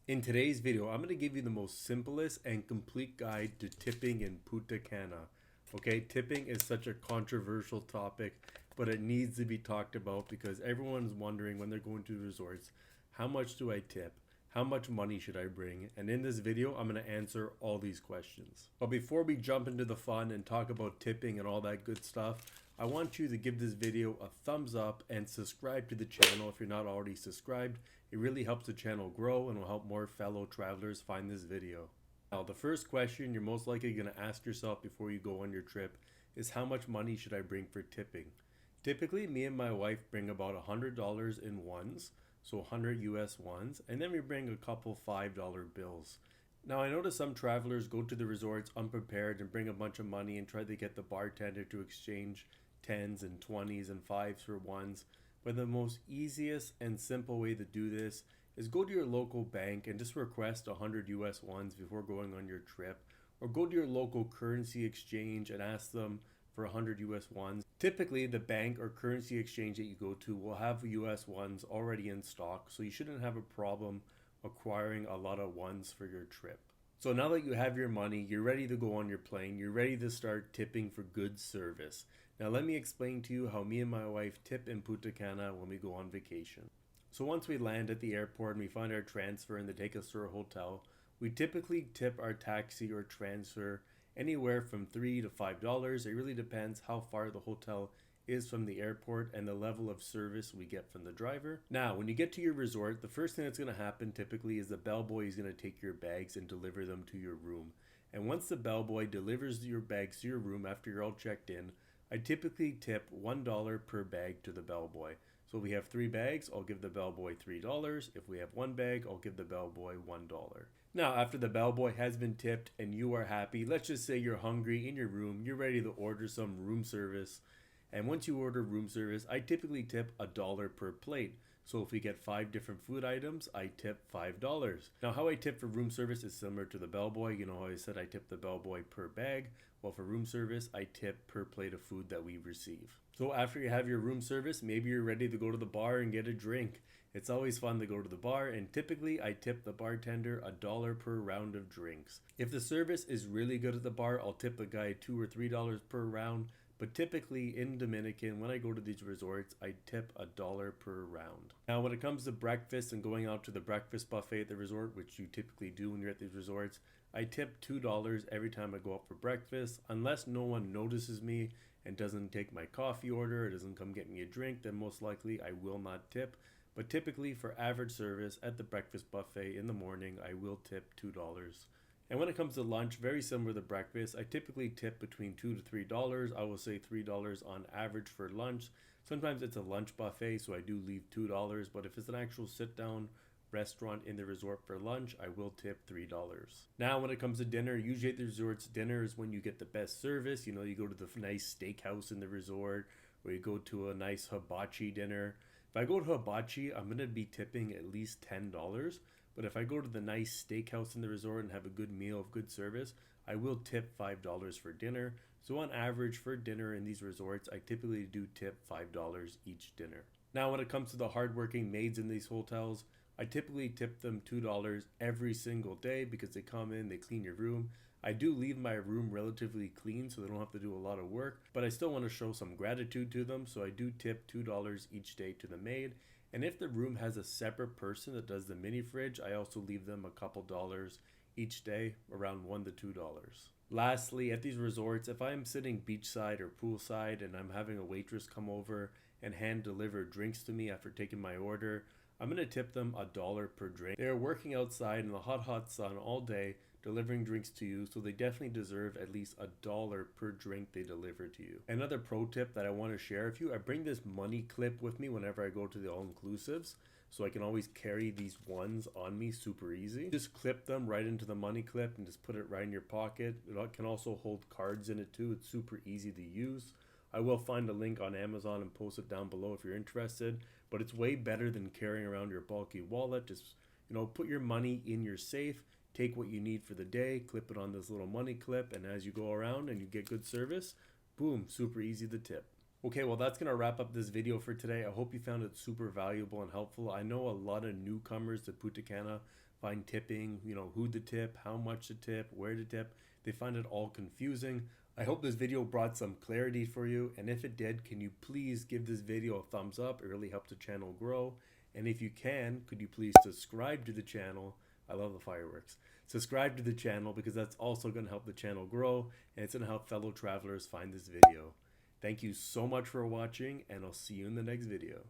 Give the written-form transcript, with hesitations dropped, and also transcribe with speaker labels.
Speaker 1: In today's video, I'm going to give you the most simplest and complete guide to tipping in Punta Cana. Okay, tipping is such a controversial topic, but it needs to be talked about because everyone's wondering when they're going to resorts, how much do I tip? How much money should I bring? And in this video, I'm going to answer all these questions. But before we jump into the fun and talk about tipping and all that good stuff, I want you to give this video a thumbs up and subscribe to the channel if you're not already subscribed. It really helps the channel grow and will help more fellow travelers find this video. Now, the first question you're most likely going to ask yourself before you go on your trip is how much money should I bring for tipping? Typically, me and my wife bring about $100 in ones, so 100 US ones, and then we bring a couple $5 bills. Now, I notice some travelers go to the resorts unprepared and bring a bunch of money and try to get the bartender to exchange 10s and 20s and 5s for ones. But the most easiest and simple way to do this is go to your local bank and just request 100 US ones before going on your trip, or go to your local currency exchange and ask them for 100 US ones. Typically, the bank or currency exchange that you go to will have US ones already in stock, so you shouldn't have a problem acquiring a lot of ones for your trip. So now that you have your money, you're ready to go on your plane, you're ready to start tipping for good service. Now let me explain to you how me and my wife tip in Punta Cana when we go on vacation. So once we land at the airport and we find our transfer and they take us to our hotel, we typically tip our taxi or transfer anywhere from $3 to $5. It really depends how far the hotel is from the airport and the level of service we get from the driver. Now, when you get to your resort, the first thing that's going to happen typically is the bellboy is going to take your bags and deliver them to your room. And once the bellboy delivers your bags to your room after you're all checked in, I typically tip $1 per bag to the bellboy. So if we have 3 bags, I'll give the bellboy $3. If we have 1 bag, I'll give the bellboy $1. Now, after the bellboy has been tipped and you are happy, let's just say you're hungry in your room, you're ready to order some room service. And once you order room service, I typically tip $1 per plate. So if we get 5 different food items, I tip $5. Now, how I tip for room service is similar to the bellboy. You know how I said I tip the bellboy per bag? Well, for room service, I tip per plate of food that we receive. So after you have your room service, maybe you're ready to go to the bar and get a drink. It's always fun to go to the bar, and typically I tip the bartender $1 per round of drinks. If the service is really good at the bar, I'll tip the guy $2 or $3 per round. But typically in Dominican, when I go to these resorts, I tip $1 per round. Now, when it comes to breakfast and going out to the breakfast buffet at the resort, which you typically do when you're at these resorts, I tip $2 every time I go out for breakfast. Unless no one notices me and doesn't take my coffee order or doesn't come get me a drink, then most likely I will not tip. But typically for average service at the breakfast buffet in the morning, I will tip $2. And when it comes to lunch, very similar to breakfast, I typically tip between $2 to $3. I will say $3 on average for lunch. Sometimes it's a lunch buffet, so I do leave $2. But if it's an actual sit-down restaurant in the resort for lunch, I will tip $3. Now, when it comes to dinner, usually at the resorts, dinner is when you get the best service. You know, you go to the nice steakhouse in the resort, or you go to a nice hibachi dinner. If I go to hibachi, I'm going to be tipping at least $10. But if I go to the nice steakhouse in the resort and have a good meal of good service, I will tip $5 for dinner. So on average for dinner in these resorts, I typically do tip $5 each dinner. Now when it comes to the hardworking maids in these hotels, I typically tip them $2 every single day because they come in, they clean your room. I do leave my room relatively clean so they don't have to do a lot of work, but I still want to show some gratitude to them, so I do tip $2 each day to the maid. And if the room has a separate person that does the mini fridge, I also leave them a couple dollars each day, around $1 to $2. Lastly, at these resorts, if I'm sitting beachside or poolside and I'm having a waitress come over and hand deliver drinks to me after taking my order, I'm going to tip them $1 per drink. They are working outside in the hot sun all day delivering drinks to you, so they definitely deserve at least $1 per drink they deliver to you. Another pro tip that I want to share with you, I bring this money clip with me whenever I go to the all-inclusives, so I can always carry these ones on me super easy. Just clip them right into the money clip and just put it right in your pocket. It can also hold cards in it too. It's super easy to use. I will find a link on Amazon and post it down below if you're interested, but it's way better than carrying around your bulky wallet. Just, put your money in your safe, take what you need for the day, clip it on this little money clip, and as you go around and you get good service, boom, super easy to tip. Okay, well that's going to wrap up this video for today. I hope you found it super valuable and helpful. I know a lot of newcomers to Punta Cana find tipping, who to tip, how much to tip, where to tip. They find it all confusing. I hope this video brought some clarity for you, and if it did, can you please give this video a thumbs up? It really helps the channel grow. And if you can, could you please subscribe to the channel? I love the fireworks. Subscribe to the channel because that's also going to help the channel grow, and it's going to help fellow travelers find this video. Thank you so much for watching, and I'll see you in the next video.